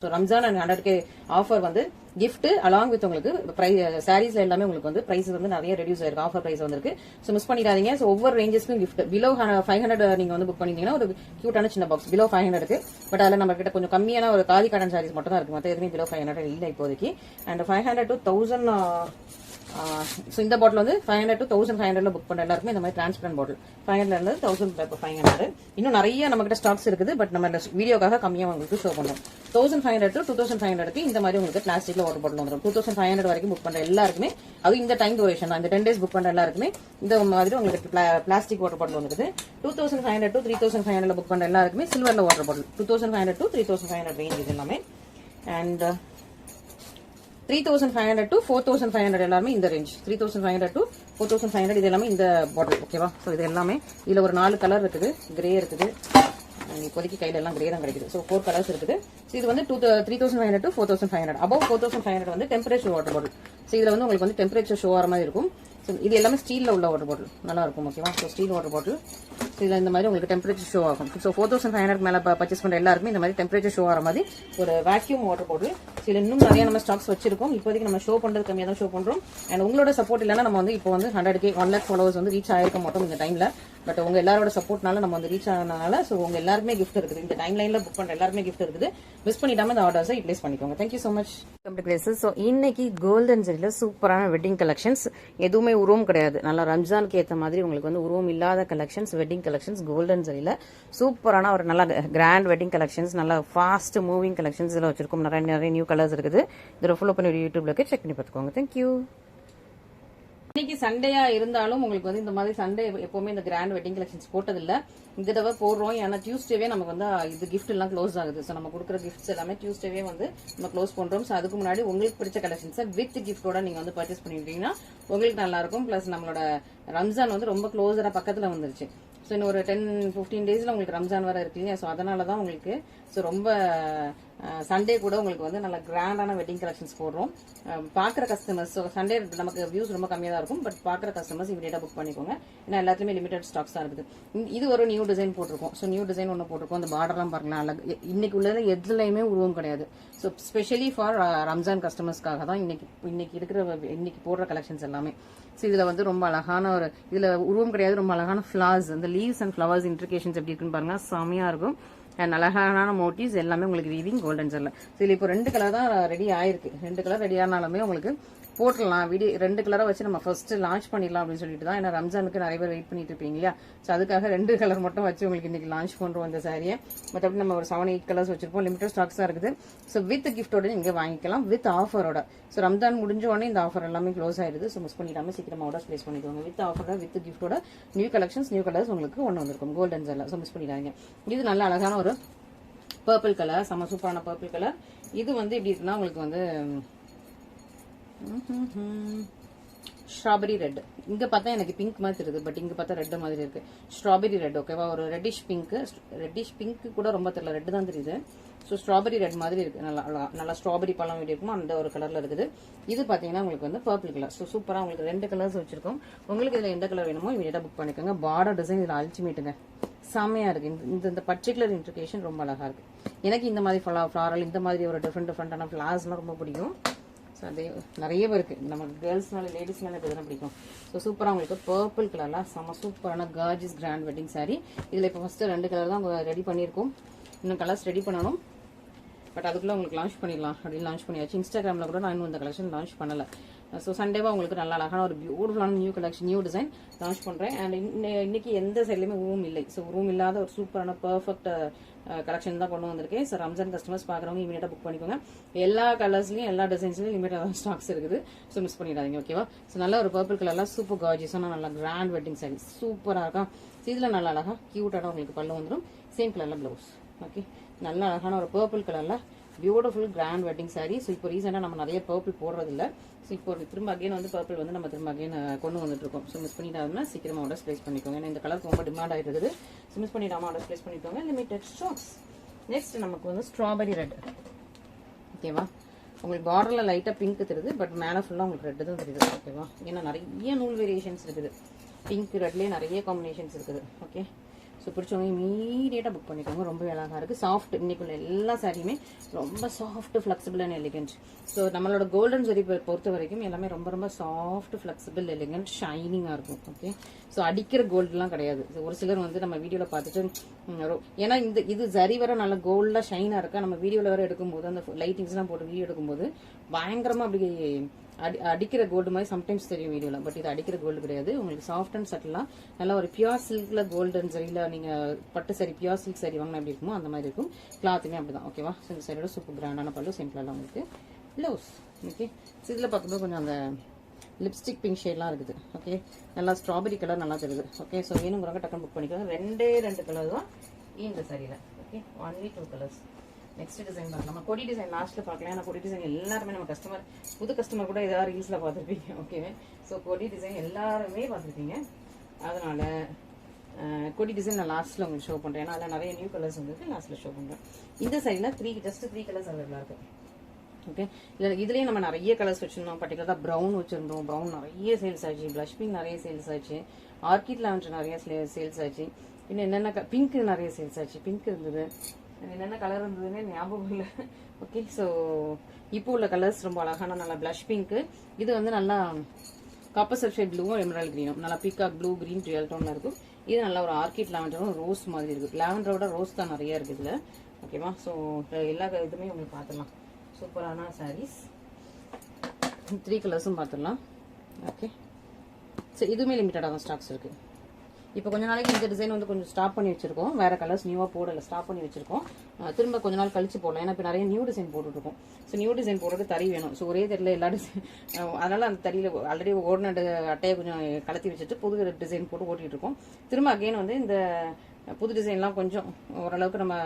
So Ramzan and 100K offer வந்து gift along with உங்களுக்கு சாரீஸ்ல எல்லாமே உங்களுக்கு வந்து பிரைஸ் வந்து நிறைய ரெடியூஸ் ஆயிருக்கு. ஆஃபர் பிரைஸ் வந்திருக்கு. ஸோ மிஸ் பண்ணிடாதீங்க. ஸோ ஒவ்வொரு ரேஞ்சஸ்க்கும் கிஃப்ட் பிலோ 500 நீங்க வந்து புக் பண்ணிட்டீங்கன்னா ஒரு கியூட்டான சின்ன பாக்ஸ் பிலோ 500க்கு. பட் அதில் நம்ம கிட்ட கொஞ்சம் கம்மியான ஒரு காதி காட்டன் சாரீஸ் மட்டும் தான் இருக்கு. மற்ற எதுவுமே பிலோ 500 இல்லை இப்போதைக்கு. அண்ட் 500 to 1000 ஸோ இந்த பாட்டில் வந்து 500 to 1500 புக் பண்ண எல்லாருக்குமே இந்த மாதிரி டிரான்ஸ்பரண்ட் பாட்டில் 500 இருந்து 1500. இன்னும் நிறைய நம்ம கிட்ட ஸ்டாக்ஸ் இருக்குது. பட் நம்ம வீடியோக்காக கம்மியாக உங்களுக்கு ஷோ பண்ணுறோம். 1500 to 2500க்கு இந்த மாதிரி உங்களுக்கு பிளாஸ்டிக்ல வாட்டர் பாட்டில் வந்துடும். 2500 வரைக்கும் புக் பண்ற எல்லாருக்குமே, அது இந்த டைம் டூரேஷன் தான், இந்த 10 days புக் பண்ற எல்லாருக்குமே இந்த மாதிரி உங்களுக்கு பிளாஸ்டிக் வாட்டர் பாட்டில் வந்துருது. 2500 to 3500 புக் பண்ற எல்லாருக்குமே சில்வர்ல வாட்டர் பாட்டில் 2500 to 3500 ரேஞ்ச் இது எல்லாமே. அண்ட் 3500 to 4500 எல்லாமே இந்த ரேஞ்ச். 3500 to 4500 இது எல்லாமே இந்த பாட்டில். ஓகேவா? ஸோ இது எல்லாமே இதுல ஒரு 4 கலர் இருக்குது. கிரே இருக்குது, இப்போதைக்கு கையில எல்லாம் கிரே தான் கிடைக்குது. ஸோ 4 கலர்ஸ் இருக்குது. ஸோ இது வந்து 3500 to 4500. அபவ் 4500 வந்து டெம்பரேச்சர் வாட்டர் பாட்டில். ஸோ இதுல வந்து உங்களுக்கு வந்து டெம்பரேச்சர் ஷோ ஆகிற மாதிரி இருக்கும். ஸோ இது எல்லாமே ஸ்டீல்ல உள்ள வாட்டர் பாட்டில் நல்லா இருக்கும். ஓகேவா? So steel water bottle. So இதில் இந்த மாதிரி உங்களுக்கு டெம்பரேச்சர் ஷோ ஆகும். ஸோ 4500 மேலே பர்ச்சேஸ் பண்ணுற எல்லாருக்குமே இந்த மாதிரி டெம்பரேச்சர் ஷோ ஆகிற மாதிரி ஒரு வேக்யூம் வாட்டர் பாட்டில். ஸோ இதில் இன்னும் நிறைய நம்ம ஸ்டாக்ஸ் வச்சிருக்கோம். இப்போதைக்கு நம்ம ஷோ பண்ணுறது கம்மியாக தான் ஷோ பண்ணுறோம். அண்ட் உங்களோட சப்போர்ட் இல்லைன்னா நம்ம வந்து இப்போ வந்து 100K 1 lakh ஃபாலோவர்ஸ் வந்து ரீச் ஆயிருக்க மாட்டோம் இந்த டைம்ல. பட் உங்க எல்லாரோட சப்போர்ட்னால நம்ம வந்து ரீச் ஆனதுனால ஸோ உங்க எல்லாருமே கிஃப்ட் இருக்குது. இந்த டைம் லைன்ல புக் பண்ற எல்லாருமே கிஃப்ட் இருக்குது. மிஸ் பண்ணிடாம இந்த ஆர்டர்ஸை ப்ளேஸ் பண்ணிக்கோங்க. Thank you so much. ஸோ இன்னைக்கு கோல்டன் ஜெரியில சூப்பரான வெட்டிங் கலெக்ஷன்ஸ். எதுவுமே உருவம் கிடையாது. நல்லா ரம்ஜானுக்கு ஏற்ற மாதிரி உங்களுக்கு வந்து உருவம் இல்லாத கலெக்ஷன்ஸ், வெட்டிங் கலெக்ஷன்ஸ் கோல்டன் ஜெரியில சூப்பரான ஒரு நல்ல கிராண்ட் வெட்டிங் கலெக்ஷன்ஸ், நல்லா ஃபாஸ்ட் மூவிங் கலெக்ஷன்ஸ் இதில் வச்சிருக்கோம். நிறைய நியூ கலர்ஸ் இருக்குது. இதில் ஃபாலோ பண்ணி யூடியூப்ல செக் பண்ணி பார்த்துக்கோங்க. தேங்க்யூ. இன்னைக்கு சண்டேயா இருந்தாலும் உங்களுக்கு வந்து இந்த மாதிரி சண்டே எப்பவுமே இந்த கிராண்ட் வெட்டிங் கலெக்ஷன்ஸ் போட்டதில்ல. இந்த தடவை போடுறோம். ஏன்னா டியூஸ்டேவே நமக்கு வந்து இது கிஃப்ட் எல்லாம் க்ளோஸ் ஆகுது. ஸோ நம்ம கொடுக்குற கிஃப்ட்ஸ் எல்லாமே டியூஸ்டேவே வந்து நம்ம க்ளோஸ் பண்றோம். ஸோ அதுக்கு முன்னாடி உங்களுக்கு பிடிச்ச கலெக்ஷன்ஸை வித் கிஃப்டோட நீங்க வந்து பர்ச்சேஸ் பண்ணிட்டீங்கன்னா உங்களுக்கு நல்லா இருக்கும். பிளஸ் நம்மளோட ரம்ஜான் வந்து ரொம்ப க்ளோஸரா பக்கத்துல வந்துருச்சு. ஸோ இன்னும் ஒரு 10-15 டேஸ்ல உங்களுக்கு ரம்ஜான் வர இருக்கீங்க. ஸோ அதனால தான் உங்களுக்கு ஸோ ரொம்ப சண்டே கூட உங்களுக்கு வந்து நல்ல கிராண்டான வெட்டிங் கலெக்ஷன்ஸ் போடுறோம். பார்க்குற கஸ்டமர்ஸ் ஸோ சண்டே நமக்கு வியூஸ் ரொம்ப கம்மியாக தான் இருக்கும். பட் பார்க்குற கஸ்டமர்ஸ் இமீடியட்டாக புக் பண்ணிக்கோங்க. ஏன்னா எல்லாத்துலேயுமே லிமிடெட் ஸ்டாக்ஸ் தான் இருக்குது. இது ஒரு நியூ டிசைன் போட்டிருக்கோம். ஸோ நியூ டிசைன் ஒன்று போட்டிருக்கோம். அந்த பார்டர்லாம் பாருங்களேன் அழகு. இன்னைக்கு உள்ளது எதுலையுமே உருவம் கிடையாது. ஸோ ஸ்பெஷலி ஃபார் ரம்ஜான் கஸ்டமர்ஸ்க்காக தான் இன்னைக்கு போடுற கலெக்ஷன்ஸ் எல்லாமே. ஸோ இதில் வந்து ரொம்ப அழகான ஒரு இதில் உருவம் கிடையாது. ரொம்ப அழகான ஃபிளார்ஸ், இந்த லீவ்ஸ் அண்ட் ஃபிளவர்ஸ் இன்ட்ரிகேஷன்ஸ் எப்படி இருக்குன்னு பாருங்க. செமையாக இருக்கும். அண்ட் அழகான மோட்டிவ்ஸ் எல்லாமே உங்களுக்கு வீவிங் கோல்டன் ஜெல்ல. ஸோ இதில் இப்போ 2 கலர் தான் ரெடி ஆயிருக்கு. 2 கலர் ரெடி ஆனாலுமே உங்களுக்கு போட்டலாம். 2 கலரை வச்சு நம்ம ஃபர்ஸ்ட் லான்ச் பண்ணிடலாம் அப்படின்னு சொல்லிட்டு தான். ஏன்னா ரம்ஜானுக்கு நிறைய பேர் வெயிட் பண்ணிட்டு இருப்பீங்க இல்லையா? ஸோ அதுக்காக 2 கலர் மட்டும் வச்சு உங்களுக்கு இன்னைக்கு லான்ச் பண்றோம் இந்த சாரியை. மற்றபடி நம்ம ஒரு 7-8 கலர்ஸ் வச்சிருப்போம். லிமிடெட் ஸ்டாக்ஸ் தான் இருக்குது. ஸோ வித் கிஃப்டோட நீங்க வாங்கிக்கலாம், வித் ஆஃபரோட. ஸோ ரம்ஜான் முடிஞ்ச உடனே இந்த ஆஃபர் எல்லாமே க்ளோஸ் ஆயிடுது. ஸோ மிஸ் பண்ணிடாம சீக்கிரமா ஆர்டர் பிளேஸ் பண்ணிக்கோங்க. வித் ஆஃபரோட வித் கிஃப்டோட நியூ கலெக்ஷன்ஸ், நியூ கலர்ஸ் உங்களுக்கு ஒன்று வந்திருக்கும் கோல்டன் ஜெல்ல. ஸோ மிஸ் பண்ணிடாதீங்க. இது நல்ல அழகான ஒரு பர்பிள் கலர், செம்ம சூப்பரான பர்பிள் கலர். இது வந்து எப்படி இருக்குன்னா உங்களுக்கு வந்து ஸ்ட்ராபெரி ரெட். இங்க பார்த்தா எனக்கு பிங்க் மாதிரி தெரியுது. பட் இங்க பார்த்தா ரெட் மாதிரி இருக்கு. Strawberry red. ஓகேவா? ஒரு ரெட்டிஷ் பிங்க் கூட ரொம்ப தெரியல, ரெட் தான் தெரியுது. ஸோ ஸ்ட்ராபெரி ரெட் மாதிரி இருக்கு. நல்லா ஸ்ட்ராபெரி பழம் எப்படி இருக்குமோ அந்த ஒரு கலர்ல இருக்குது. இது பாத்தீங்கன்னா உங்களுக்கு வந்து பர்பிள் கலர். ஸோ சூப்பரா உங்களுக்கு 2 கலர்ஸ் வச்சிருக்கோம். உங்களுக்கு இதுல எந்த கலர் வேணுமோ இமீடியட்டா புக் பண்ணிக்கோங்க. பார்டர் டிசைன் இதுல அல்டிமேட்டுங்க, செம்மையா இருக்கு. இந்த பர்டிகுலர் இன்ட்ரிகேஷன் ரொம்ப அழகா இருக்கு. எனக்கு இந்த மாதிரி ஃபிளாரல், இந்த மாதிரி ஒரு டிஃப்ரெண்டான ஃபிளார்ஸ்லாம் ரொம்ப பிடிக்கும். ஸோ அதே நிறைய இருக்கு. நமக்கு கேர்ள்ஸ்னால லேடிஸ்னால இப்படி பிடிக்கும். ஸோ சூப்பராக உங்களுக்கு பர்பிள் கலர்லாம் செம்ம சூப்பரான கார்ஜியஸ் கிராண்ட் வெட்டிங் சாரி. இதில் இப்போ ஃபர்ஸ்ட் 2 கலர் தான் ரெடி பண்ணியிருக்கோம். இன்னும் கலர்ஸ் ரெடி பண்ணணும். பட் அதுக்குள்ள உங்களுக்கு லான்ச் பண்ணிடலாம் அப்படின்னு லான்ச் பண்ணியாச்சு. இன்ஸ்டாகிராமில் கூட நான் இன்னும் இந்த கலெக்ஷன் லான்ச் பண்ணல. ஸோ சண்டேவா உங்களுக்கு நல்ல அழகான ஒரு பியூட்டிஃபுல்லான new collection, new design launch பண்றேன். அண்ட் இன்னைக்கு எந்த சைட்லையுமே ரூம் இல்லை. ஸோ ரூம் இல்லாத ஒரு சூப்பரான பர்ஃபெக்ட் கலெக்ஷன் தான் கொண்டு வந்திருக்கேன். ஸோ ரம்ஜான் கஸ்டமர்ஸ் பார்க்குறவங்க இமீடியட்டா புக் பண்ணிக்கோங்க. எல்லா கலர்ஸ்லையும் எல்லா டிசைன்ஸ்லையும் லிமிட்டாக ஸ்டாக்ஸ் இருக்குது. ஸோ மிஸ் பண்ணிடாதீங்க. ஓகேவா? ஸோ நல்ல ஒரு பர்பிள் கலர்லாம் சூப்பர் கார்ஜியஸான நல்ல கிராண்ட் வெட்டிங் சாரி சூப்பராக இருக்கா. இதில் நல்ல அழகா கியூட்டான உங்களுக்கு பல்லு வந்துடும். சேம் கலர்ல பிளவுஸ். ஓகே, நல்ல அழகான ஒரு பர்பிள் கலர்ல beautiful grand wedding sari. So இப்போ ரீசெண்டாக நம்ம நிறைய பர்பிள் போடுறது இல்லை. ஸோ இப்போ திரும்ப அகைன் வந்து பர்பிள் வந்து நம்ம திரும்ப அகைன் கொண்டு வந்துட்டு இருக்கோம். ஸோ மிஸ் பண்ணிடாம சீக்கிரமா ஆர்டர்ஸ் பிளேஸ் பண்ணிக்கோங்க. ஏன்னா இந்த கலருக்கு ரொம்ப டிமாண்ட் ஆகிட்டு இருக்குது. ஸோ மிஸ் பண்ணிடாம ஆர்டர்ஸ் பிளேஸ் பண்ணிக்கோங்க. Limited stocks. நெக்ஸ்ட் நமக்கு வந்து ஸ்ட்ராபெரி ரெட். ஓகேவா? உங்களுக்கு பார்டர்ல லைட்டா பிங்க் தெரியுது. பட் மேலே ஃபுல்லா உங்களுக்கு ரெட் தான் தெரியுது. ஓகேவா? ஏன்னா நிறைய நூல் வேரியேஷன்ஸ் இருக்குது. பிங்க் ரெட்லேயே நிறைய காம்பினேஷன்ஸ் இருக்குது. ஓகே, ஸோ பிடிச்சவங்க இமீடியட்டாக புக் பண்ணிக்கோங்க. ரொம்ப அழகாக இருக்குது. சாஃப்ட், இன்னைக்குள்ள எல்லா சாரியுமே ரொம்ப soft, flexible and elegant. So நம்மளோட கோல்டன் ஜரி பொறுத்த வரைக்கும் எல்லாமே ரொம்ப ரொம்ப சாஃப்ட், ஃப்ளெக்சிபிள், எலிகென்ட், ஷைனிங்காக இருக்கும். ஓகே, ஸோ அடிக்கிற கோல்டுலாம் கிடையாது. ஒரு சிலர் வந்து நம்ம வீடியோவில் பார்த்துட்டு, ஏன்னா இது ஜரி வர நல்ல கோல்டாக ஷைனாக இருக்கா, நம்ம வீடியோவில் வர எடுக்கும்போது அந்த லைட்டிங்ஸ்லாம் போட்டு வீடியோ எடுக்கும்போது பயங்கரமாக அப்படி அடிக்கிற கோல்டு மாதிரி சம்டைம்ஸ் தெரியும் வீடியோவில். பட் இது அடிக்கிற கோல்டு கிடையாது. உங்களுக்கு சாஃப்ட் அண்ட் சட்டிலாக நல்லா ஒரு பியூர் சில்க்ல கோல்டன் சரியில் நீங்கள் பட்டு சரி பியூர் சில்க் சரி வாங்கினா எப்படி இருக்குமோ அந்த மாதிரி இருக்கும். கிளாத்துமே அப்படிதான். ஓகேவா, இந்த சைடோட சூப்பர் கிராண்டான பல்லு, சிம்பிளாக உங்களுக்கு ப்ளவுஸ். ஓகே, இதில் பார்க்கும்போது கொஞ்சம் அந்த லிப்ஸ்டிக் பிங்க் ஷேட்லாம் இருக்குது. ஓகே, நல்லா ஸ்ட்ராபெரி கலர் நல்லா தெரியுது. ஓகே, ஸோ வேணுங்கிறவங்க டக்குன்னு புக் பண்ணிக்கோங்க. 2 கலர் தான் இந்த சரியில். Okay, only 2 colours. Next design பார்க்கலாம். நம்ம கொடி டிசைன் லாஸ்ட்ல பார்க்கலாம். ஏன்னா கொடி டிசைன் எல்லாருமே நம்ம புது கஸ்டமர் கூட ஏதாவது ரீல்ஸ்ல பார்த்துருப்பீங்க. ஓகே, ஸோ கொடி டிசைன் எல்லாருமே பார்த்துருப்பீங்க. அதனால கொடி டிசைன் நான் லாஸ்ட்ல உங்களுக்கு ஷோ பண்றேன். ஏன்னா அதில் நிறைய நியூ கலர்ஸ் வந்துருக்கு, லாஸ்ட்ல ஷோ பண்றேன். இந்த சைடில் ஜஸ்ட் 3 கலர்ஸ் அவைலபிளா இருக்கு. ஓகே, இதுலயே நம்ம நிறைய கலர்ஸ் வச்சிருந்தோம். பர்டிகுலரா ப்ரௌன் வச்சிருந்தோம். ப்ரௌன் நிறைய சேல்ஸ் ஆச்சு. பிளஷ் பிங்க் நிறைய சேல்ஸ் ஆச்சு. ஆர்கிட் லாவெண்டர் நிறைய சேல்ஸ் ஆச்சு. இன்னும் என்னென்ன பிங்க் நிறைய சேல்ஸ் ஆச்சு. பிங்க் இருந்தது, என்னென்ன கலர் இருந்ததுன்னு ஞாபகம் இல்லை. ஓகே, ஸோ இப்போ உள்ள கலர்ஸ் ரொம்ப அழகான நல்லா பிளஷ் பிங்க். இது வந்து நல்லா காப்பர் சல்ஃபேட் ப்ளூவும் எமரால்ட் கிரீனும் நல்லா பீகாக் ப்ளூ கிரீன் ரியல் டோன்ல இருக்கும். இது நல்லா ஒரு ஆர்கிட் லாவெண்டரும் ரோஸ் மாதிரி இருக்கு. லாவெண்டரோட ரோஸ் தான் நிறைய இருக்கு இதுல. ஓகேவா, ஸோ எல்லா இதுமே உங்களுக்கு பார்த்துடலாம். சூப்பரான சாரீஸ் 3 கலர்ஸும் பார்த்துடலாம். ஓகே, ஸோ இதுவுமே லிமிட்டடாக தான் ஸ்டாக்ஸ் இருக்கு. இப்போ கொஞ்ச நாளைக்கு இந்த டிசைன் வந்து கொஞ்சம் ஸ்டாப் பண்ணி வச்சிருக்கோம். வேற கலர்ஸ் நியூவா போடல, ஸ்டாப் பண்ணி வச்சிருக்கோம். திரும்ப கொஞ்ச நாள் கழிச்சு போடலாம். ஏன்னா இப்போ நிறைய நியூ டிசைன் போட்டுட்டு இருக்கோம். ஸோ நியூ டிசைன் போடுறது தறி வேணும். ஸோ ஒரே தெரியல எல்லா டிசைன், அதனால அந்த தறியில ஆல்ரெடி ஓடின அட்டையை கொஞ்சம் கலத்தி வச்சுட்டு புது டிசைன் போட்டு ஓட்டிட்டு இருக்கோம். திரும்ப அகைன் வந்து இந்த புது டிசைன்லாம் கொஞ்சம் ஓரளவுக்கு நம்ம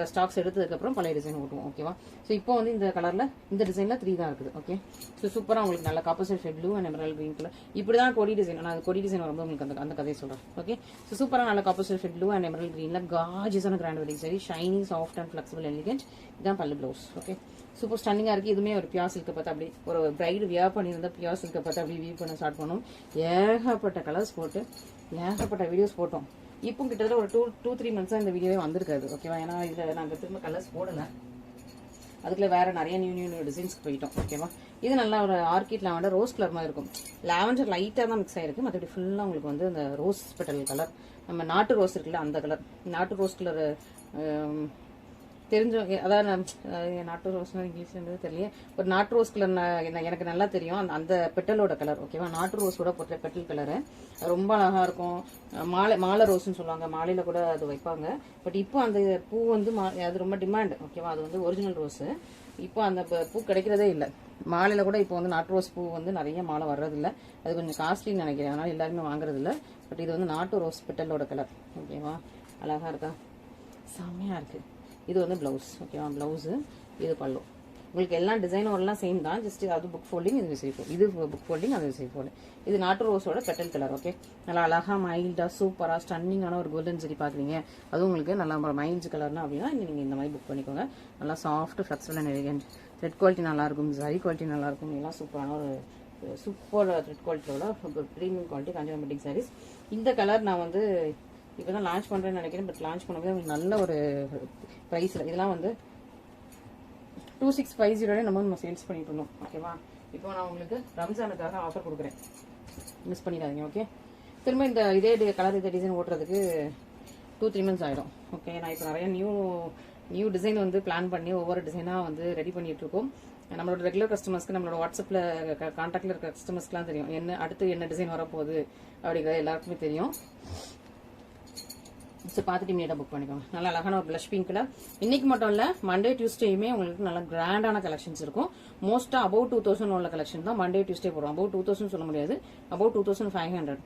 ஸ்டாக்ஸ் எடுத்ததுக்கப்புறம் பழைய டிசைன் ஓட்டுவோம். ஓகேவா, ஸோ இப்போ வந்து இந்த கலரில் இந்த டிசைனில் 3 தான் இருக்குது. ஓகே, ஸோ சூப்பராக உங்களுக்கு நல்ல copper sulphate blue and emerald green colour. இப்படி தான் கொடி டிசைன். நான் அது கொடி டிசைன் வரும்போது உங்களுக்கு அந்த கதையை சொல்கிறேன். ஓகே, ஸோ சூப்பராக நல்ல copper sulphate blue and emerald கிரீனில் காஜஸான grand wedding sari, shining soft and flexible elegant. இதான் பல்லு ப்ளவுஸ். ஓகே, சூப்பர் ஸ்டன்னிங்காக இருக்குது. இதுவுமே ஒரு பியூர் சில்க்கை பார்த்து அப்படி ஒரு பிரைடு வியர் பண்ணியிருந்தா பியூர் சில்க்கை பார்த்து அப்படி வியூ பண்ண ஸ்டார்ட் பண்ணோம். ஏகப்பட்ட கலர்ஸ் போட்டு ஏகப்பட்ட வீடியோஸ் போட்டோம். இப்போ கிட்டத்தட்ட ஒரு 2-3 மந்த்ஸா இந்த வீடியோவே வந்திருக்காது. ஓகேவா, ஏன்னா இதுல நாங்கள் திரும்ப கலர்ஸ் போடல. அதுக்குள்ள வேற நிறைய நியூ டிசைன்ஸ்க்கு போயிட்டோம். ஓகேவா, இது நல்லா ஒரு ஆர்கிட் லாவெண்டர் ரோஸ் கலர் மாதிரி இருக்கும். லாவெண்டர் லைட்டாக தான் மிக்ஸ் ஆயிருக்கு. மற்றபடி ஃபுல்லாக உங்களுக்கு வந்து இந்த ரோஸ் பெட்டல் கலர், நம்ம நாட்டு ரோஸ் இருக்குல்ல அந்த கலர், நாட்டு ரோஸ் கலர் தெரிஞ்சவங்க, அதாவது நாட்டு ரோஸ்னா இங்கிலீஷ்ல இருந்தது தெரியல. ஒரு நாட்டு ரோஸ் கலர் எனக்கு நல்லா தெரியும். அந்த பெட்டலோட கலர். ஓகேவா, நாட்டு ரோஸோட போட்ட பெட்டல் கலரு ரொம்ப அழகா இருக்கும். மாலை ரோஸ்ன்னு சொல்லுவாங்க. மாலையில கூட அது வைப்பாங்க. பட் இப்போ அந்த பூ வந்து அது ரொம்ப டிமாண்ட். ஓகேவா, அது வந்து ஒரிஜினல் ரோஸ். இப்போ அந்த பூ கிடைக்கிறதே இல்லை. மாலையில கூட இப்போ வந்து நாட்டு ரோஸ் பூ வந்து நிறைய மாலை வர்றது இல்லை. அது கொஞ்சம் காஸ்ட்லின்னு நினைக்கிறேன். அதனால எல்லாருமே வாங்குறது இல்லை. பட் இது வந்து நாட்டு ரோஸ் பெட்டலோட கலர். ஓகேவா, அழகா இருக்கா, செம்மையா இருக்கு. இது வந்து பிளவுஸ். ஓகேவா, பிளவுஸ், இது பல்லு. உங்களுக்கு எல்லா டிசைனும் எல்லாம் சேம் தான். ஜஸ்ட் அது புக் ஃபோல்டிங், இது விசிறி ஃபோல்டிங். இது புக் ஃபோல்டிங், அது விசிறி ஃபோல்டிங். இது நாட்டு ரோஸோட பெட்டல் கலர். ஓகே, நல்லா அழகா மைல்டா சூப்பரா ஸ்டன்னிங்கான ஒரு கோல்டன் ஜரி பாக்குறீங்க. அதுவும் உங்களுக்கு நல்லா மைல்டு கலர்னா அப்படின்னா நீங்க இந்த மாதிரி புக் பண்ணிக்கோங்க. நல்லா soft flexible and elegant. Thread quality நல்லா இருக்கும், ஜரி குவாலிட்டி நல்லா இருக்கும். எல்லாம் சூப்பரான ஒரு சூப்பர் த்ரெட் குவாலிட்டியோட ப்ரீமியம் குவாலிட்டி காஞ்சிபுரம் பட்டிக் சாரீஸ். இந்த கலர் நான் வந்து இப்பதான் லான்ச் பண்றேன்னு நினைக்கிறேன். பட் லான்ச் பண்ணும்போது உங்களுக்கு நல்ல ஒரு பிரைஸ்ல இதெல்லாம் வந்து 2650 நம்ம சேல்ஸ் பண்ணிட்டு இருந்தோம். ஓகேவா, இப்போ நான் உங்களுக்கு ரம்ஜானுக்காக ஆஃபர் கொடுக்குறேன், மிஸ் பண்ணிடாதீங்க. ஓகே, திரும்ப இந்த இதே கலர் இதே டிசைன் ஓட்டுறதுக்கு 2-3 மந்த்ஸ் ஆயிடும். ஓகே, நான் இப்போ நிறைய நியூ டிசைன் வந்து பிளான் பண்ணி ஒவ்வொரு டிசைனா வந்து ரெடி பண்ணிட்டு இருக்கோம். நம்மளோட ரெகுலர் கஸ்டமர்ஸ்க்கு, நம்மளோட வாட்ஸ்அப்ல கான்டாக்ட்ல இருக்க கஸ்டமர்ஸ்க்குலாம் தெரியும் அடுத்து என்ன டிசைன் வரப்போகுது அப்படிங்கிறது எல்லாருக்குமே தெரியும். ஸோ பார்த்துட்டு இமீடியட்டாக புக் பண்ணிக்கோங்க. நல்லா அழகான ஒரு பிளஷ் பிங்க்ல. இன்னைக்கு மட்டும் இல்லை, மண்டே டியூஸ்டேயுமே உங்களுக்கு நல்லா கிராண்டான கலெக்ஷன்ஸ் இருக்கும். மோஸ்டா அபவுட் 2000 உள்ள கலெக்ஷன் தான் மண்டே டியூஸ்டே போடுவோம். அபவுட் 2000 சொல்ல முடியாது, அபவுட் 2500.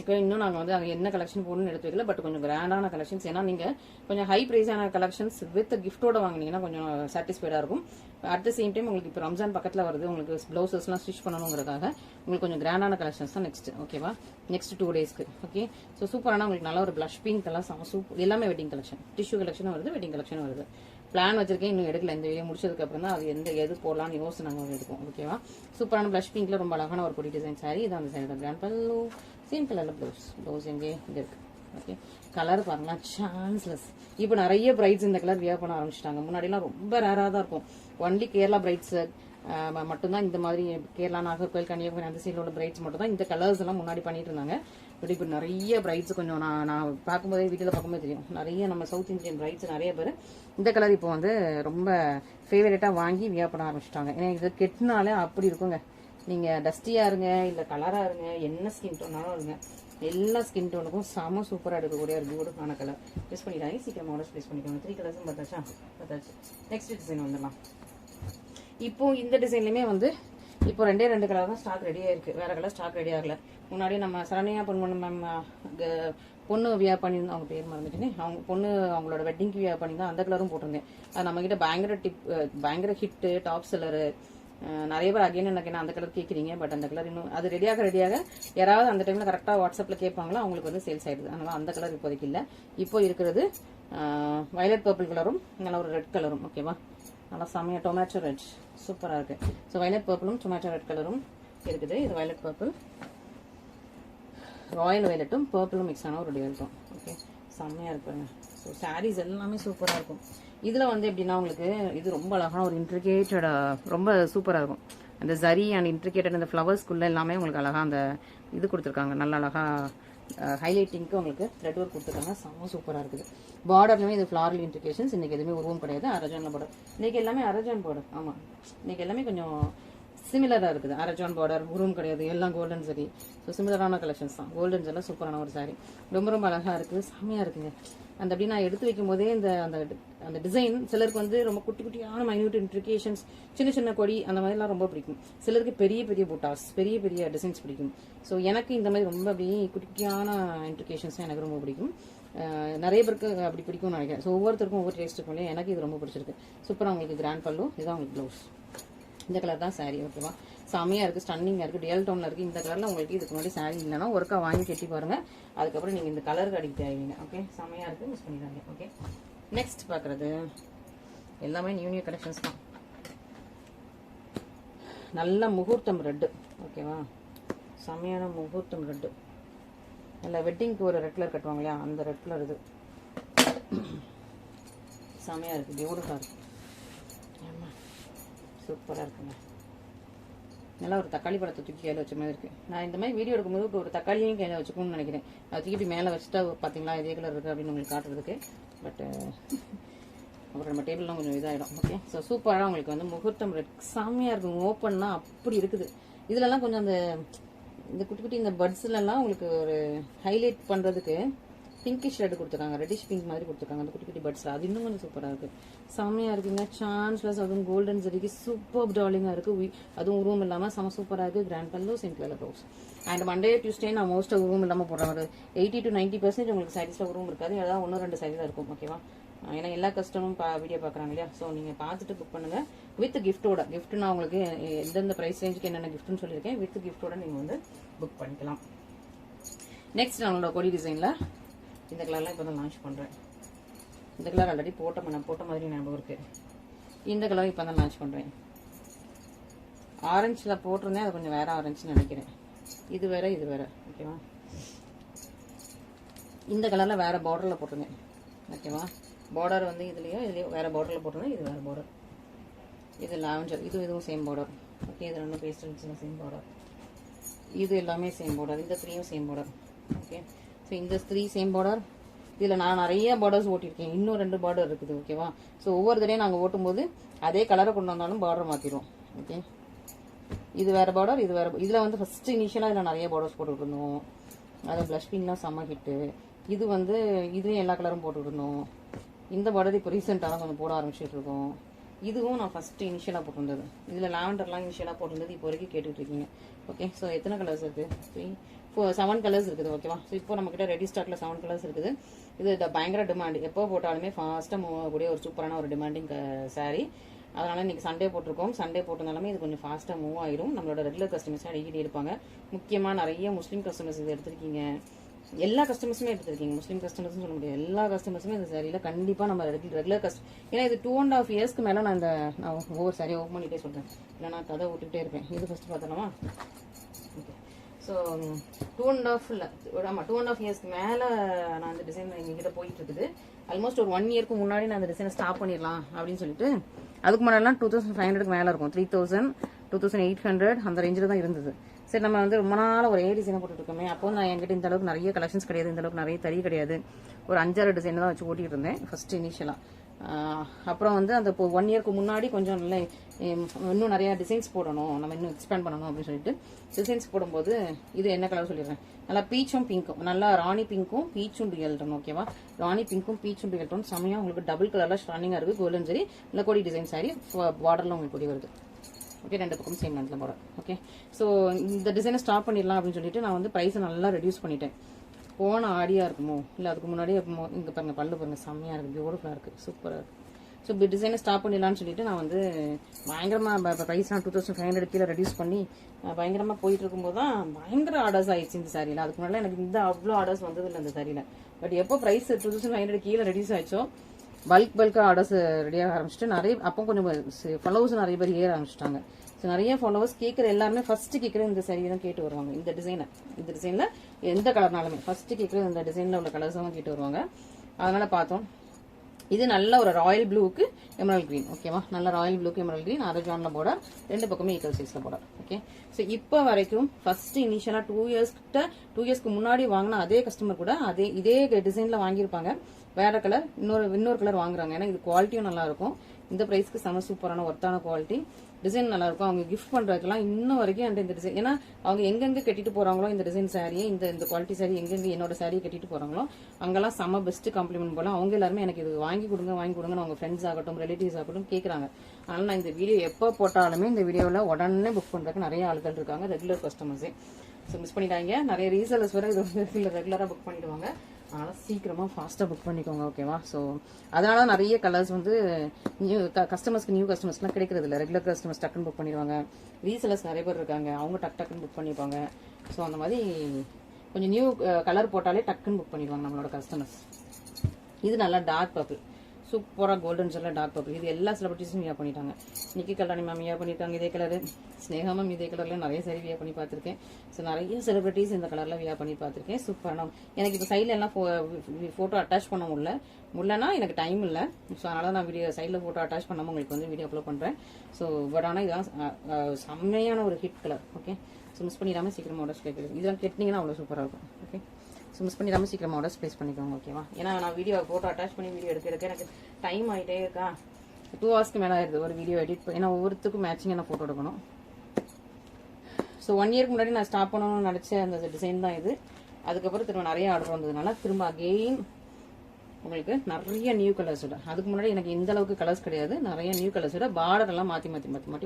ஓகே, இன்னும் நாங்கள் வந்து அங்கே என்ன கலெக்ஷன் போடணும்னு எடுத்து வைக்கல. பட் கொஞ்சம் கிராண்டான கலெக்ஷன்ஸ். ஏன்னா நீங்கள் கொஞ்சம் ஹை ப்ரைஸான கலெக்ஷன்ஸ் வித் கிஃப்டோட வாங்கினீங்கன்னா கொஞ்சம் சாட்டிஸ்ஃபைடாக இருக்கும். அட் த சேம் டைம் உங்களுக்கு இப்போ ரம்ஜான் பக்கத்தில் வருது, உங்களுக்கு பிளவுசஸ்லாம் ஸ்டிச் பண்ணணுங்கிறதுக்காக உங்களுக்கு கொஞ்சம் கிராண்டான கலெக்ஷன்ஸ் தான் நெக்ஸ்ட். ஓகேவா, நெக்ஸ்ட் 2 டேஸ்க்கு. ஓகே, ஸோ சூப்பரான உங்களுக்கு நல்ல ஒரு பிளஷ் பிங்க் எல்லாம் சூப்பர். எல்லாமே வெட்டிங் கலெக்ஷன், டிஷ்யூ கலெக்ஷனும் வருது, வெட்டிங் கலெக்ஷனும் வருது. பிளான் வச்சிருக்கேன், இன்னும் எடுக்கல. இந்த வீடியோ முடிச்சதுக்கு அப்புறம் தான் அது எது போடலாம்னு யோசிச்சு நாங்கள் எடுப்போம். ஓகேவா, சூப்பரான பிளஷ் பிங்க்ல ரொம்ப அழகான ஒரு பொடி டிசைன் சாரி. இதான் அந்த சாரியோட கிராண்ட் பல்லு. சேம் கலர்ல பிளவுஸ் எங்கே இங்க இருக்கு. ஓகே, கலர் பாருங்களா, சான்ஸ்லெஸ். இப்போ நிறைய பிரைட்ஸ் இந்த கலர் வியர் பண்ண ஆரம்பிச்சிட்டாங்க. முன்னாடிலாம் ரொம்ப ரேராக தான் இருக்கும். ஒன்லி கேரளா பிரைட்ஸ் மட்டும்தான் இந்த மாதிரி, கேரளா, நாகர்கோவில், கன்னியாகுமரி அந்த சைடில் உள்ள பிரைட்ஸ் மட்டும் தான் இந்த கலர்ஸ் எல்லாம் முன்னாடி பண்ணிட்டு இருந்தாங்க. பட் இப்போ நிறைய பிரைட்ஸ் கொஞ்சம் நான் பார்க்கும்போதே வீட்டில் பார்க்கும்போது தெரியும், நிறைய நம்ம சவுத் இந்தியன் பிரைட்ஸ் நிறைய பேர் இந்த கலர் இப்போ வந்து ரொம்ப ஃபேவரட்டாக வாங்கி வியர் பண்ண ஆரம்பிச்சிட்டாங்க. ஏன்னா இது கெட்டினாலே அப்படி இருக்குங்க. நீங்கள் டஸ்டியாக இருங்க, இல்லை கலராக இருங்க, என்ன ஸ்கின் டோனாலும் இருங்க, எல்லா ஸ்கின் டோனுக்கும் செம சூப்பராக எடுக்கக்கூடிய ஒரு பியூட்டிஃபுல்லான கலர். ப்ளேஸ் பண்ணிட்டாங்க, சீக்கிரம் ஆர்டர்ஸ் ப்ளேஸ் பண்ணிக்கோங்க. 3 கலர்ஸும் பார்த்தாச்சு. நெக்ஸ்ட் டிசைன் வந்துடலாம். இப்போ இந்த டிசைன்லையுமே வந்து இப்போ 2 கலர் தான் ஸ்டாக் ரெடியாக இருக்குது. வேறு கலர் ஸ்டாக் ரெடி ஆகலை. முன்னாடி நம்ம சரண்யா பொண்ணு வியர் பண்ணியிருந்தோம், அவங்க பேர் மறந்துட்டுன்னு, அவங்க பொண்ணு அவங்களோட வெட்டிங்க்கு வியர் பண்ணியிருந்தோம். அந்த கலரும் போட்டிருந்தேன். அது நம்மக்கிட்ட பயங்கர ஹிட்டு, டாப் செல்லரு. நிறைய பேர் அகைன் எனக்கு அந்த கலர் கேட்குறீங்க. பட் அந்த கலர் இன்னும் அது ரெடியாக யாராவது அந்த டைமில் கரெக்டாக வாட்ஸ்அப்பில் கேட்பாங்களோ அவங்களுக்கு வந்து சேல்ஸ் ஆகிடுது. அதனால் அந்த கலர் இப்போதைக்கு இல்லை. இப்போ இருக்கிறது வயலட் பர்பிள் கலரும் நல்ல ஒரு ரெட் கலரும். ஓகேவா, நல்லா செம்மையாக டொமேட்டோ ரெட் சூப்பராக இருக்குது. ஸோ வயலட் பர்பிளும் டொமேட்டோ ரெட் கலரும் இருக்குது. இது வயலட் பர்பிள், ராயல் வயலட்டும் பர்பிளும் மிக்ஸ் ஆன ஒரு டியல்ட்டும். ஓகே, செம்மையாக இருக்குங்க. ஸோ சாரீஸ் எல்லாமே சூப்பராக இருக்கும். இதில் வந்து எப்படின்னா உங்களுக்கு இது ரொம்ப அழகான ஒரு இன்ட்ரிகேட்டடாக ரொம்ப சூப்பராக இருக்கும். அந்த ஜரி அண்ட் இன்ட்ரிகேட்டட் அந்த ஃப்ளவர்ஸ்குள்ளே எல்லாமே உங்களுக்கு அழகாக அந்த இது கொடுத்துருக்காங்க. நல்ல அழகாக ஹைலைட்டிங்க்கு உங்களுக்கு த்ரெட் ஒர்க் கொடுத்துருக்காங்க. செம்ம சூப்பராக இருக்குது. பார்டர்லையுமே இது ஃப்ளாரல் இன்ட்ரிகேஷன்ஸ். இன்றைக்கி எதுவுமே உருவம் கிடையாது. அரஜானில் பார்டர் இன்றைக்கி எல்லாமே அரஜான் பார்டர். ஆமாம், இன்றைக்கி எல்லாமே கொஞ்சம் சிமிலராக இருக்குது. அரஜான் பார்டர், உருவம் கிடையாது, எல்லாம் கோல்டன் சரி. ஸோ சிமிலரான கலெக்ஷன்ஸ் தான். கோல்டன் எல்லாம் சூப்பரான ஒரு சாரி. ரொம்ப அழகாக இருக்குது, செம்மையாக இருக்குங்க. அந்த அப்படி நான் எடுத்து வைக்கும் போதே அந்த டிசைன் சிலருக்கு வந்து ரொம்ப குட்டியான மைன்யூட் இன்ட்ரிகேஷன்ஸ், சின்ன கொடி அந்த மாதிரிலாம் ரொம்ப பிடிக்கும். சிலருக்கு பெரிய புட்டாஸ், பெரிய டிசைன்ஸ் பிடிக்கும். ஸோ எனக்கு இந்த மாதிரி ரொம்ப அப்படியே குட்டியான இன்ட்ரிகேஷன்ஸ் எனக்கு ரொம்ப பிடிக்கும். நிறைய பேருக்கு அப்படி பிடிக்கும்னு நினைக்கிறேன். ஸோ ஒவ்வொருத்தருக்கும் ஒவ்வொரு டேஸ்ட் இருக்கும் இல்லையா. எனக்கு இது ரொம்ப பிடிச்சிருக்கு. சூப்பராக உங்களுக்கு கிராண்ட் பல்லு, இதுதான் உங்களுக்கு ப்ளவுஸ். இந்த கலர் தான் சாரீ. ஓகேவா, செம்மையாக இருக்குது, ஸ்டன்னிங்காக இருக்குது, டியல் டவுனில் இருக்குது. இந்த கலரில் உங்களுக்கு இதுக்கு முன்னாடி சாரீ இல்லைன்னா ஒருக்கா வாங்கி கட்டி பாருங்கள். அதுக்கப்புறம் நீங்கள் இந்த கலருக்கு அடிக்ட் ஆகிவீங்க. ஓகே, செம்மையாக இருக்குது, மிஸ் பண்ணிடுறாங்க. ஓகே, நெக்ஸ்ட் பார்க்குறது எல்லாமே நியூ கலெக்ஷன்ஸ் தான். நல்ல முகூர்த்தம் ரெட்டு. ஓகேவா, செம்மையான முகூர்த்தம் ரெட்டு. நல்ல வெட்டிங்க்கு ஒரு ரெட் கலர் கட்டுவாங்க இல்லையா, அந்த ரெட் கலர் இது செம்மையாக இருக்குது, பியூட்டிஃபுல்லாக இருக்குது. ஆமாம், சூப்பராக இருக்குங்க. நல்லா ஒரு தக்காளி பழத்தை தூக்கி கையில் வச்ச மாதிரி இருக்குது. நான் இந்த மாதிரி வீடியோ எடுக்கும்போது ஒரு தக்காளியும் கையில் வச்சுக்கணும்னு நினைக்கிறேன். அது தூக்கி மேலே வச்சுட்டா பார்த்தீங்களா இதே கலர் இருக்குது அப்படின்னு உங்களுக்கு காட்டுறதுக்கு. பட் அப்புறம் நம்ம டேபிள்லாம் கொஞ்சம் இதாகிடும். ஓகே, ஸோ சூப்பராக உங்களுக்கு வந்து முகூர்த்தம் ரெட் செம்மையாக இருக்கும். ஓப்பன்னா அப்படி இருக்குது. இதிலலாம் கொஞ்சம் இந்த குட்டி இந்த பட்ஸ்லலாம் உங்களுக்கு ஒரு ஹைலைட் பண்ணுறதுக்கு பிங்கிஷ் ரெட் கொடுத்துருக்காங்க, ரெட்டிஷ் பிங்க் மாதிரி கொடுத்துருக்காங்க அந்த குட்டி பட்ஸில். அது இன்னும் கொஞ்சம் சூப்பராக இருக்குது, செம்மையாக இருக்குங்க. சான்ஸ்லெஸ், அதுவும் கோல்டன் சரிக்கு சூப்பர் டார்லிங்காக இருக்குது. அதுவும் உருவம் இல்லாமல் செம சூப்பராக இருக்குது. Grand pallu, simple blouse. And Monday Tuesday நான் மோஸ்ட்டாக உருவம் இல்லாமல் போடுறேன். ஒரு 80 to 90% உங்களுக்கு சாரீஸில் உருவம் இருக்காது. ஏதாவது 1-2 சாரீ தான் இருக்கும். ஓகேவா, ஏன்னா எல்லா கஸ்டமரும் வீடியோ பார்க்குறாங்க இல்லையா. ஸோ நீங்கள் பார்த்துட்டு புக் பண்ணுங்கள் வித் கிஃப்ட்டோட. கிஃப்ட் நான் உங்களுக்கு எந்தெந்த ப்ரைஸ் ரேஞ்சுக்கு என்னென்ன கிஃப்ட்னு சொல்லியிருக்கேன். வித் கிஃப்ட்டோட நீங்கள் வந்து புக் பண்ணிக்கலாம். நெக்ஸ்ட் நம்மளோட கொடி டிசைனில் இந்த கலர்லாம் இப்போ தான் லான்ச் பண்ணுறேன். இந்த கலர் ஆல்ரெடி போட்ட மாதிரி ஞாபகம் இருக்குது. இந்த கலர் இப்போ தான் லான்ச் பண்ணுறேன். ஆரஞ்சில் போட்டிருந்தேன், அது கொஞ்சம் வேறு ஆரஞ்சுன்னு நினைக்கிறேன். இது வேறு இது வேறு. ஓகேவா, இந்த கலரில் வேறு பார்டரில் போட்டிருந்தேன். ஓகேவா, பார்டர் வந்து இதுலேயோ வேறு பார்டரில் போட்டிருந்தேன். இது வேறு பார்டர். இது லாவெண்டர், இதுவும் சேம் பார்டர். ஓகே, இது ரெண்டும் பேஸ்ட் இருந்துச்சுன்னா சேம் பார்டர். இது எல்லாமே சேம் பார்டர். இந்த 3யும் சேம் பார்டர். ஓகே, ஸோ இந்த 3 சேம் பார்டர். இதில் நான் நிறைய பார்டர்ஸ் ஓட்டியிருக்கேன். இன்னும் 2 பார்டர் இருக்குது. ஓகேவா, ஸோ ஒவ்வொரு தடையும் நாங்கள் ஓட்டும்போது அதே கலரை கொண்டு வந்தாலும் பார்டர் மாற்றிடுவோம். ஓகே, இது வேறு பார்டர், இது வேறு. இதில் வந்து ஃபஸ்ட்டு இனிஷியலாக இதில் நிறைய பார்டர்ஸ் போட்டுக்கிட்டு இருந்தோம். அது ப்ளஷ் பிங்க்லாம் செம்ம ஹிட்டு. இது வந்து இதுலேயும் எல்லா கலரும் போட்டுக்கிட்டு இருந்தோம். இந்த பார்டர் இப்போ ரீசெண்டாக தான் கொஞ்சம் போட ஆரம்பிச்சுட்டு இருக்கோம். இதுவும் நான் ஃபஸ்ட்டு இனிஷியலாக போட்டிருந்தது. இதில் லாவெண்டர்லாம் இனிஷியலாக போட்டிருந்தது. இப்போ வரைக்கும் கேட்டுட்டு இருக்கீங்க. ஓகே, ஸோ எத்தனை கலர்ஸ் இருக்குது? 7 கலர்ஸ் இருக்குது. ஓகேவா, ஸோ இப்போ நம்மக்கிட்ட ரெடி ஸ்டாக்ல 7 கலர்ஸ் இருக்குது. இது பயங்கர டிமாண்ட். எப்போ போட்டாலுமே ஃபாஸ்ட்டாக மூவ் ஆகக்கூடிய ஒரு சூப்பரான ஒரு டிமாண்டிங் சாரீ. அதனால் இன்றைக்கி சண்டே போட்டிருக்கோம். சண்டே போட்டிருந்தாலுமே இது கொஞ்சம் ஃபாஸ்ட்டாக மூவ் ஆயிடும். நம்மளோட ரெகுலர் கஸ்டமர்ஸ் அடிக்கடி எடுப்பாங்க. முக்கியமாக நிறைய முஸ்லீம் கஸ்டமர்ஸ் இது எடுத்திருக்கீங்க. எல்லா கஸ்டமர்ஸுமே எடுத்துருக்கீங்க. முஸ்லீம் கஸ்டமர்ஸ்னு சொல்ல முடியாது, எல்லா கஸ்டமர்ஸுமே இந்த சாரியில் கண்டிப்பாக நம்ம ரெகுலர் ஏன்னா இது 2.5 இயர்ஸ்க்கு மேலே நான் ஒவ்வொரு சாரியை ஓப்பன் பண்ணிகிட்டே சொல்கிறேன். இல்லை நான் கதை விட்டுக்கிட்டே இருப்பேன். இது ஃபஸ்ட்டு பார்த்தலாமா? ஓகே, ஸோ 2.5 இல்லை, ஆமாம் 2.5 இயர்ஸ்க்கு மேலே நான் அந்த டிசைன் எங்ககிட்ட போயிட்டு இருக்குது. ஆல்மோஸ்ட் ஒரு 1 இயர்க்கு முன்னாடி நான் அந்த டிசைனை ஸ்டாப் பண்ணிடலாம் அப்படின்னு சொல்லிட்டு, அதுக்கு முன்னாடிலாம் 2500க்கு மேலே இருக்கும், 3000 2800 அந்த ரேஞ்சில் தான் இருந்தது. சரி நம்ம வந்து ரொம்ப நாள் ஒரே டிசைனை போட்டுட்டு இருக்கோமே, அப்போ நான் என்கிட்ட இந்த அளவுக்கு நிறைய கலெக்ஷன்ஸ் கிடையாது, இந்த அளவுக்கு நிறைய தறி கிடையாது, ஒரு 5-6 டிசைன் தான் வச்சு ஓட்டிட்டு இருந்தேன் ஃபர்ஸ்ட் இனிஷியலாக. அப்புறம் வந்து அந்த 1 இயர்க்கு முன்னாடி கொஞ்சம் இல்லை இன்னும் நிறைய டிசைன்ஸ் போடணும், நம்ம இன்னும் எக்ஸ்பேண்ட் பண்ணணும் அப்படின்னு சொல்லிட்டு டிசைன்ஸ் போடும்போது, இது என்ன கலர் சொல்லிடுறேன், நல்லா பீச்சும் பிங்க்கும், நல்லா ராணி பிங்க்கும் பீச்சும் டுயல் டோன். ஓகேவா, ராணி பிங்க்கும் பீச்சும் டுயல் டோன் செமையா உங்களுக்கு டபுள் கலர்ல ஸ்டாண்டிங்கா இருக்கு. கோல்டன் சரி இல்லை கோடி டிசைன் சாரி, பார்டர்ல உங்களுக்கு கொடி வருது. ஓகே, 2 பக்கம் சேம் லென்த்ல பார்டர். ஓகே, ஸோ இந்த டிசைனை ஸ்டாப் பண்ணிடலாம் அப்படின்னு சொல்லிட்டு நான் வந்து ப்ரைஸை நல்லா ரெடியூஸ் பண்ணிட்டேன். போன ஆடியா இருக்குமோ இல்லை அதுக்கு முன்னாடியே இங்கே பாருங்க, பல்லு பாருங்க செம்மையா இருக்கு, பியூட்டிஃபுல்லாக இருக்கு, சூப்பராக இருக்கு. ஸோ இப்படி டிசைனை ஸ்டாப் பண்ணிடலான்னு சொல்லிட்டு நான் வந்து பயங்கரமாக ப்ரைஸ்லாம் 2500 கீழே ரெடியூஸ் பண்ணி பயங்கரமாக போயிட்டு இருக்கும்போது தான் பயங்கர ஆர்டர்ஸ் ஆயிடுச்சு இந்த சாரியில். அதுக்கு முன்னாடி எனக்கு இந்த அவ்வளோ ஆர்டர்ஸ் வந்தது இல்லை இந்த சாரியில். பட் எப்போ ப்ரைஸ் 2500 கீழே ரெடியூஸ் ஆயிடுச்சோ பல்காக ஆர்டர்ஸ் ரெடியாக ஆரம்பிச்சுட்டு நிறைய அப்போ கொஞ்சம் ஃபாலோவர்ஸ் நிறைய பேர் ஏற ஆரம்பிச்சிட்டாங்க. ஸோ நிறைய ஃபாலோவர்ஸ் கேட்குற எல்லாருமே ஃபர்ஸ்ட் கேட்குற இந்த சாரி தான் கேட்டு வருவாங்க. இந்த டிசைனில் எந்த கலர்னாலுமே ஃபர்ஸ்ட் கேட்குற இந்த டிசைனில் உள்ள கலர்ஸ் தான் கேட்டு வருவாங்க. அதனால பார்த்தோம், இது நல்ல ஒரு ராயல் ப்ளூக்கு எமரல் கிரீன். ஓகேவா, நல்ல ராயல் ப்ளூக்கு எமரல் கிரீன், அரஜான்ல பார்டர், 2 பக்கமே ஈக்குவல் சைஸ்ல பார்டர். ஓகே, ஸோ இப்போ வரைக்கும் ஃபர்ஸ்ட் இனிஷியலா 2 இயர்ஸ்க்கு முன்னாடி வாங்கின அதே கஸ்டமர் கூட இதே டிசைன்ல வாங்கியிருப்பாங்க, வேற கலர் இன்னொரு கலர் வாங்குறாங்க. ஏன்னா இது குவாலிட்டியும் நல்லா இருக்கும், இந்த பிரைஸ்க்கு செம சூப்பரான ஒர்த்தான குவாலிட்டி, டிசைன் நல்லா இருக்கும். அவங்க கிஃப்ட் பண்றதுக்கெல்லாம் இன்னும் வரைக்கும் என்கிட்ட இந்த டிசைன், ஏன்னா அவங்க எங்கெங்க கட்டிட்டு போறாங்களோ இந்த டிசைன் சாரியை, இந்த குவாலிட்டி சாரி எங்கெங்க என்னோட சாரியை கட்டிட்டு போறாங்களோ அங்கெல்லாம் செம பெஸ்ட் காம்ப்ளிமெண்ட் போல அவங்க எல்லாருமே எனக்கு இது வாங்கி கொடுங்கன்னு அவங்க ஃப்ரெண்ட்ஸ் ஆகட்டும் ரிலேட்டிவ்ஸ் ஆகட்டும் கேட்கறாங்க. அதனால நான் இந்த வீடியோ எப்போ போட்டாலுமே இந்த வீடியோவில் உடனே புக் பண்றதுக்கு நிறைய ஆட்கள் இருக்காங்க, ரெகுலர் கஸ்டமர்ஸே. ஸோ மிஸ் பண்ணிட்டாங்க, நிறைய ரீசேலர்ஸ் வரை இது ரெகுலராக புக் பண்ணிடுவாங்க. அதனால சீக்கிரமா ஃபாஸ்டா புக் பண்ணிக்கோங்க. ஓகேவா, ஸோ அதனால நிறைய கலர்ஸ் வந்து நியூ கஸ்டமர்ஸ்லாம் கிடைக்கிறது இல்லை. ரெகுலர் கஸ்டமர்ஸ் டக்குன்னு புக் பண்ணிடுவாங்க, ரீசேலர்ஸ் நிறைய பேர் இருக்காங்க, அவங்க டக்குன்னு புக் பண்ணிப்பாங்க. ஸோ அந்த மாதிரி கொஞ்சம் நியூ கலர் போட்டாலே டக்குன்னு புக் பண்ணிடுவாங்க நம்மளோட கஸ்டமர்ஸ். இது நல்லா டார்க் பர்பிள், சூப்பரா கோல்டன் ஜெல்ல டார்க் பர்பிள், இது எல்லா செலிபிரிட்டிஸும் வியா பண்ணிட்டாங்க. நிக்கி கல்யாணி மேம் வியா பண்ணிட்டாங்க இதே கலரு, ஸ்னேகா மேம் இதே கலர்ல நிறைய சாரி வியா பண்ணி பார்த்திருக்கேன். ஸோ நிறைய செலிபிரிட்டிஸ் இந்த கலர்ல வியா பண்ணி பார்த்திருக்கேன். சூப்பரான, எனக்கு இப்போ சைட்ல எல்லாம் போட்டோ அட்டாச் பண்ண முடியலன்னா எனக்கு டைம் இல்லை. ஸோ அதனால நான் வீடியோ சைட்ல போட்டோ அட்டாச் பண்ணாம உங்களுக்கு வந்து வீடியோ அப்லோட் பண்றேன். ஸோ பட் ஆனால் இதான் செம்மையான ஒரு hit colour. Okay, so miss பண்ணிடாம சீக்கிரமா ஆர்டர்ஸ் கேட்குது, இதெல்லாம் கேட்டீங்கன்னா அவ்வளோ சூப்பராக இருக்கும். ஓகே, ஸோ மிஸ் பண்ணிடாம சீக்கிரமா ஆர்டர்ஸ் ப்ளேஸ் பண்ணிக்கோங்க. ஓகேவா, ஏன்னா நான் வீடியோ போட்டோ அட்டாச் பண்ணி வீடியோ எடுக்க எனக்கு டைம் ஆகிட்டே இருக்கா, 2 ஹவர்ஸ்க்கு மேலே ஆயிடுது ஒரு வீடியோ எடிட், ஏன்னா ஒவ்வொருத்துக்கும் மேட்சிங் நான் ஃபோட்டோ எடுக்கணும். ஸோ 1 இயர்க்கு முன்னாடி நான் ஸ்டாப் பண்ணணும்னு நினச்ச அந்த டிசைன் தான் இது. அதுக்கப்புறம் திரும்ப நிறைய ஆர்டர் வந்ததுனால திரும்ப அகெயின் உங்களுக்கு நிறைய நியூ கலர்ஸ் விட, அதுக்கு முன்னாடி எனக்கு இந்த அளவுக்கு கலர்ஸ் கிடையாது, நிறைய நியூ கலர்ஸ் விட பார்டர் எல்லாம் மாற்றி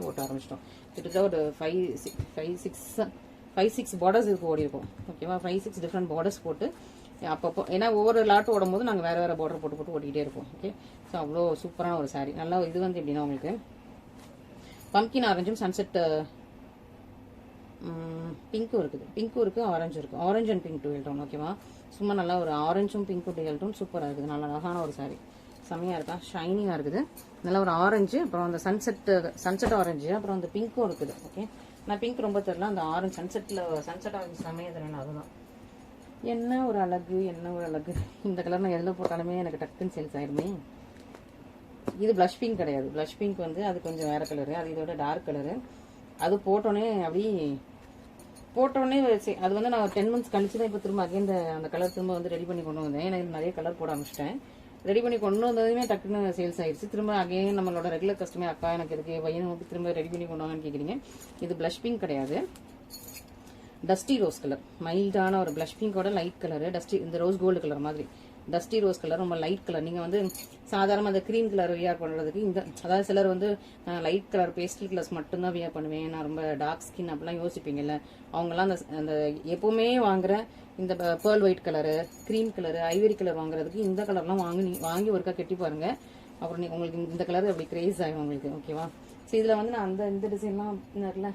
ஓட்ட ஆரம்பிச்சிட்டோம். கிட்டத்தட்ட ஒரு 5-6 பார்டர்ஸ் இதுக்கு ஓடி இருக்கும். ஓகேவா, 5-6 டிஃப்ரெண்ட் பார்டர்ஸ் போட்டு அப்பப்போ, ஏன்னா ஒவ்வொரு லாட் ஓடும் போது நாங்கள் வேற பார்டர் போட்டு ஓட்டிக்கிட்டே இருப்போம். ஓகே, ஸோ அவ்வளோ சூப்பரான ஒரு சாரி. நல்லா இது வந்து எப்படின்னா உங்களுக்கு பம்கின் ஆரஞ்சும் சன்செட் பிங்க்கும் இருக்கு ஆரஞ்சும் இருக்கு, orange and pink dual tone. ஓகேவா, சும்மா நல்லா ஒரு ஆரஞ்சும் பிங்க்கும் டுவெல் டோன் சூப்பராக இருக்குது, நல்லா அழகான ஒரு சாரி, செம்மையா இருக்கா, ஷைனிங்காக இருக்குது. நல்லா ஒரு ஆரஞ்சு, அப்புறம் அந்த சன்செட் ஆரஞ்சு, அப்புறம் அந்த பிங்க்கும் இருக்குது. ஓகே, நான் பிங்க் ரொம்ப தெரியல, அந்த ஆரஞ்சு சன்செட் ஆரஞ்சு செம்மையா தெரியல, அதுதான் என்ன ஒரு அழகு. இந்த கலர் நான் எதில் போட்டாலுமே எனக்கு டக்குன்னு சேல்ஸ் ஆயிருமே. இது பிளஷ் பிங்க் கிடையாது, பிளஷ் பிங்க் வந்து அது கொஞ்சம் வேற கலரு, அது இதோட டார்க் கலரு. அது போட்டோன்னே அது வந்து நான் 10 months கழிச்சு தான் இப்போ திரும்ப அகைன் அந்த கலர் திரும்ப வந்து ரெடி பண்ணி கொண்டு வந்தேன். ஏன்னா நிறைய கலர் போட ஆரம்பிச்சிட்டேன், ரெடி பண்ணி கொண்டு வந்ததுமே டக்குன்னு சேல்ஸ் ஆயிடுச்சு. திரும்ப அகைன் நம்மளோட ரெகுலர் கஸ்டமர் அக்கா எனக்கு இருக்கு பையனை நோக்கி திரும்ப ரெடி பண்ணி கொண்டு வாங்கன்னு கேட்குறீங்க. இது பிளஷ் பிங்க் கிடையாது, டஸ்டி ரோஸ் கலர், மைல்டான ஒரு பிளஷ் பிங்கோட லைட் கலரு, இந்த ரோஸ் கோல்டு கலர் மாதிரி டஸ்டி ரோஸ் கலர், ரொம்ப லைட் கலர். நீங்க வந்து சாதாரண அந்த கிரீம் கலர் வியர் பண்றதுக்கு அதாவது சிலர் வந்து லைட் கலர் பேஸ்டல் கலர்ஸ் மட்டும்தான் வியர் பண்ணுவேன், நான் ரொம்ப டார்க் ஸ்கின் அப்படிலாம் யோசிப்பீங்கல்ல, அவங்கெல்லாம் அந்த எப்பவுமே வாங்குற இந்த pearl white colour, cream colour, Ivory colour வாங்குறதுக்கு இந்த கலர்லாம் வாங்கி ஒருக்கா கட்டி பாருங்க. அப்புறம் உங்களுக்கு இந்த கலர் அப்படி கிரேஸ் ஆகும் உங்களுக்கு. ஓகேவா, ஸோ இதுல வந்து நான் இந்த டிசைன்லாம் இருக்குல்ல,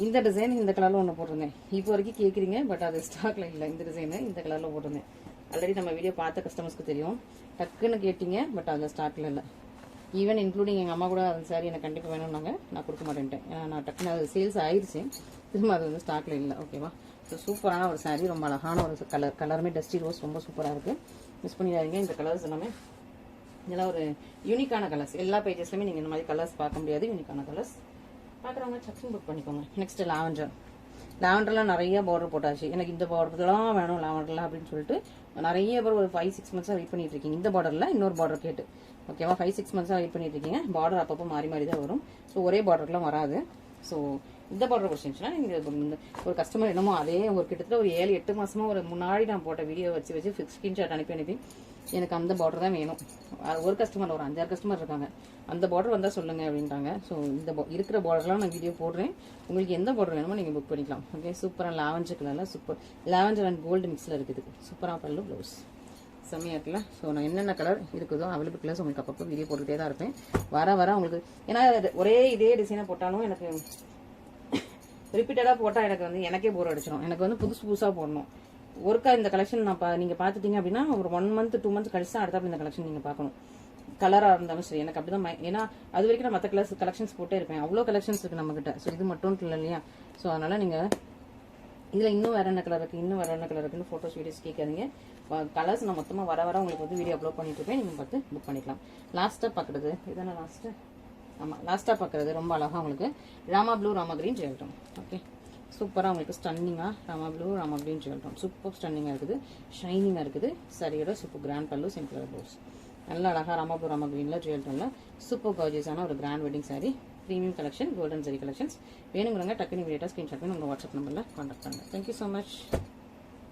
இந்த டிசைன் இந்த கலர்ல ஒன்று போட்டிருந்தேன், இப்போ வரைக்கும் கேட்குறீங்க, பட் அது ஸ்டாக்ல இல்லை. இந்த டிசைனு இந்த கலர்ல போட்டிருந்தேன், ஆல்ரெடி நம்ம வீடியோ பார்த்த கஸ்டமர்ஸ்க்கு தெரியும், டக்குன்னு கேட்டீங்க, பட் அதில் ஸ்டாக்ல இல்லை. ஈவன் இன்க்ளூடிங் எங்கள் அம்மா கூட அந்த சாரி எனக்கு கண்டிப்பாக வேணும்னாங்க, நான் கொடுக்க மாட்டேன்ட்டேன். ஏன்னா நான் டக்குன்னு அது சேல்ஸ் ஆயிடுச்சு, திரும்ப அது வந்து ஸ்டாக்ல இல்லை. ஓகேவா? ஸோ சூப்பரான ஒரு சாரி, ரொம்ப அழகான ஒரு கலருமே டஸ்டி ரோஸ் ரொம்ப சூப்பராக இருக்குது. மிஸ் பண்ணிடாதீங்க. இந்த கலர்ஸ் எல்லாமே இதெல்லாம் ஒரு யூனிக்கான கலர்ஸ். எல்லா பேஜஸ்லையுமே நீங்கள் இந்த மாதிரி கலர்ஸ் பார்க்க முடியாது. யூனிக்கான கலர்ஸ் பார்க்குறவங்க சக்ஸன் புக் பண்ணிக்கோங்க. நெக்ஸ்ட் லாவெண்டர்லாம் நிறைய பார்டர் போட்டாச்சு. எனக்கு இந்த பார்டர்லாம் வேணும் லாவெண்டர்லாம் அப்படின்னு சொல்லிட்டு நிறைய பேர் ஒரு 5-6 மந்த்ஸாக வெயிட் பண்ணிட்டு இருக்கீங்க. இந்த பார்டரில் இன்னொரு பார்டர் கேட்டு. ஓகேவா? 5-6 மந்த்ஸாக வெயிட் பண்ணிட்டு இருக்கீங்க. பார்டர் அப்பப்போ மாறி மாறி தான் வரும். ஸோ ஒரே பார்டர்லாம் வராது. ஸோ இந்த பார்டர் பிடிச்சிருந்துச்சுன்னா நீங்கள் ஒரு கஸ்டமர் என்னமோ அதே ஒரு கிட்டத்தட்ட ஒரு 7-8 மாசமா ஒரு முன்னாடி நான் போட்ட வீடியோ வச்சு ஸ்கிரீன்ஷாட் அனுப்பி எனக்கு அந்த பார்டர் தான் வேணும். ஒரு கஸ்டமர் ஒரு 5-6 கஸ்டமர் இருக்காங்க. அந்த பார்டர் வந்தால் சொல்லுங்க அப்படின்ட்டாங்க. ஸோ இந்த இருக்கிற பார்டர்லாம் நான் வீடியோ போடுறேன். உங்களுக்கு எந்த பார்டர் வேணுமோ நீங்கள் புக் பண்ணிக்கலாம். ஓகே, சூப்பராக லாவெண்டர் கலரில் சூப்பர் லாவெண்டர் அண்ட் கோல்டு மிக்ஸில் இருக்குது. சூப்பராக பல்லு ப்ளவுஸ் செம்மையாக இருக்குல்ல. ஸோ நான் என்னென்ன கலர் இருக்குதோ அவைலபிள் கலர்ஸ் உங்களுக்கு அப்பப்போ வீடியோ போட்டுகிட்டே தான் இருப்பேன். வர உங்களுக்கு ஏன்னா ஒரே இதே டிசைனை போட்டாலும் எனக்கு ரிப்பீட்டடாக போட்டால் எனக்கு வந்து எனக்கே போர் அடிச்சிடும். எனக்கு வந்து புதுசாக போடணும். ஒருக்கா இந்த கலெக்ஷன் நீங்கள் பார்த்துட்டீங்க அப்படின்னா ஒரு 1 மந்த் 2 மந்த் கழிச்சு தான் அடுத்த இந்த கலெக்ஷன் நீங்கள் பார்க்கணும். கலராக இருந்தாலும் சரி. எனக்கு அப்படிதான். ஏன்னா அது வரைக்கும் நான் மற்ற கலெக்ஷன்ஸ் போட்டே இருப்பேன். அவ்வளோ கலெக்ஷன்ஸ் இருக்குது நம்மகிட்ட. ஸோ இது மட்டும் இல்லை இல்லையா? ஸோ அதனால் நீங்கள் இதில் இன்னும் வேற என்ன கலர் இருக்குது, இன்னும் வேற என்ன கலர் இருக்குன்னு ஃபோட்டோஸ் வீடியோஸ் கேட்காதீங்க. கலர்ஸ் நான் மொத்தமாக வர உங்களுக்கு வந்து வீடியோ அப்லோட் பண்ணிட்டு இருப்பேன். நீங்கள் பார்த்து புக் பண்ணிக்கலாம். லாஸ்ட்டாக பார்க்குறது இதுதானே லாஸ்ட்டு? ஆமாம், லாஸ்ட்டாக பார்க்குறது ரொம்ப அழகாக உங்களுக்கு ராமா ப்ளூ ராமா கிரீன் ஜெயல்டம். ஓகே, சூப்பராக உங்களுக்கு ஸ்டன்னிங்காக ராமா ப்ளூ ராமா கிரீன் ஜெயல்டம் சூப்பர் ஸ்டன்னிங்காக இருக்குது, ஷைனிங்காக இருக்குது. சரியோட super grand pallu, simple blouse. நல்லா அழகாக ராமா ப்ளூ ராமா கிரீனில் ஜெயல்டம்ல சூப்பர் கார்ஜியஸான ஒரு grand wedding sari, premium collection, golden sari collections. வேணுங்கிறவங்க டக்குனு வீடியோ ஸ்க்ரீன்ஷாட் பண்ணி உங்கள் வாட்ஸ்அப் நம்பரில் கான்டாக்ட் பண்ணுங்கள். Thank you so much.